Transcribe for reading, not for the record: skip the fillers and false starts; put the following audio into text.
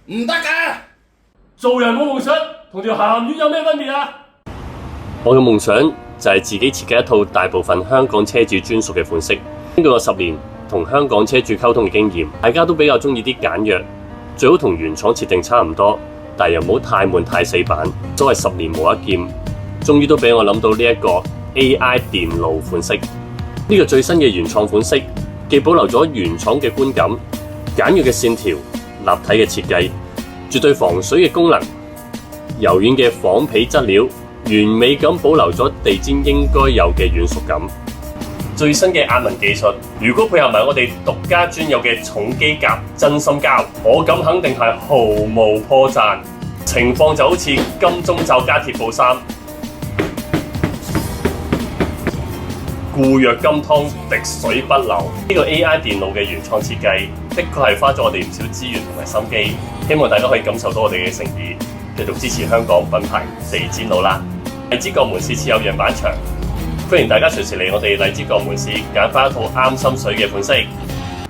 唔得㗎！做人冇夢想同條鹹魚有咩分別啊？我嘅夢想就係自己設計一套大部分香港車主專屬嘅款式。根據我10年同香港車主溝通嘅經驗，大家都比較鍾意啲簡約，最好同原廠設定差唔多，但又唔好太悶太死板。所謂10年磨一劍，終於都俾我諗到呢一個 AI 電路款式。呢個最新嘅原創款式，既保留咗原廠嘅觀感、簡約嘅線條、立體嘅設計，絕對防水嘅功能，柔軟嘅仿皮質料，完美咁保留咗地氈應該有嘅軟熟感。最新嘅壓紋技術，如果配合埋我哋獨家專有嘅重機甲真心膠，我敢肯定係毫無破綻。情況就好似金鐘罩加鐵布衫，固若金湯，滴水不漏。呢個 AI 電路嘅原創設計，的確係花咗我哋唔少資源同埋心機。希望大家可以感受到我哋嘅誠意，繼續支持香港品牌地氈佬啦！荔枝角門市設有樣板牆，歡迎大家隨時嚟我哋荔枝角門市揀翻一套啱心水嘅款式。